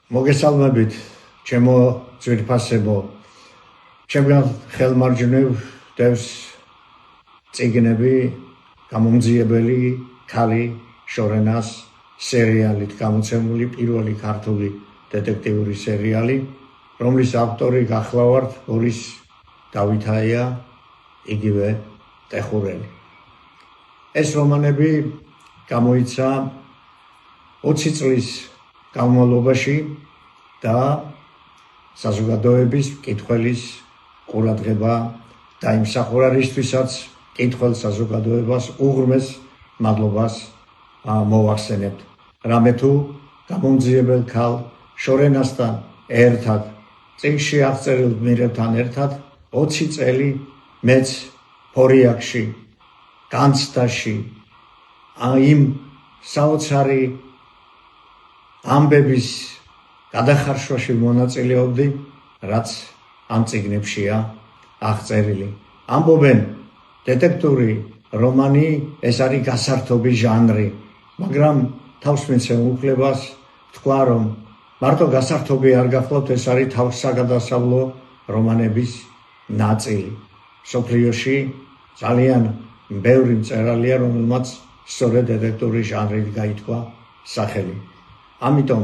მოგესალმებით, ჩემო ძვირფასებო, ჩემგან ხელმარჯვნივ დევს წიგნები გამომძიებელი ქალი შორენას სერიალით გამოცემული პირველი ქართული დეტექტიური სერიალი, რომლის ავტორი გახლავართ ბორის დავითაია, იგივე ტეხურელი. ეს რომანები გამოიცა 20 წლის განმავლობაში და საზოგადოების მკითხველის ყურადღება დაიმსახურა, რისთვისაც მკითხველ საზოგადოებას უღრმეს მადლობას მოვახსენებთ. რამე თუ გამომძიებელ ქალ შორენასთან ერთად, წიგნში აღწერილ გმირებთან ერთად 20 წელი მეც ფორიაქში, განცდაში, იმ საოცარი ამბების გადახარშვაში მონაწილეობდი, რაც ამ წიგნებშია აღწერილი. ამბობენ, დეტექტური რომანი ეს არის გასართობი ჟანრი, მაგრამ თავს მიცემ უფლებას ვთქვა, რომ მარტო გასართობი არ გახლავთ, ეს არის თავსაგადასავლო რომანების ნაწილი. მსოფლიოში ძალიან ბევრი მწერალია, რომელმაც სწორედ დეტექტური ჟანრით გაითქვა სახელი. ამიტომ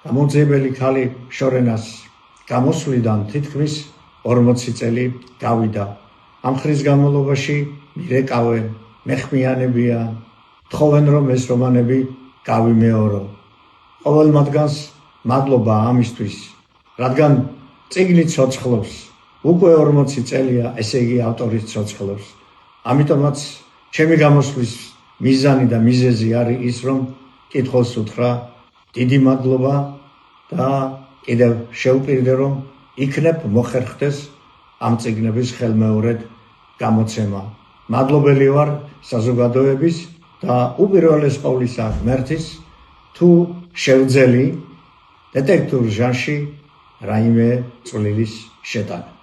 გამომძიებელი ქალი შორენას გამოსვლიდან თითქმის 40 წელი გავიდა. ამ ხრის განმავლობაში მირეკავენ, მეხმიანებიან, თხოვენ, რომ ეს რომანები გავიმეორო. ყოველ მათგანს მადლობა ამისთვის, რადგან წიგნი ცოცხლობს, უკვე 40 წელია, ესე იგი ავტორის ცოცხლობს. ამიტომაც ჩემი გამოსვლის მიზანი და მიზეზი არის ის, რომ მკითხველს უთხრა დიდი მადლობა და კიდევ შევპირდე, რომ იქნებ მოხერხდეს ამ წიგნების ხელმეორედ გამოცემა. მადლობელი ვარ საზოგადოების და უპირველეს ყოვლისა ღმერთის, თუ შევძელი დეტექტურ ჟანრში რაიმე წვლილის შეტანა.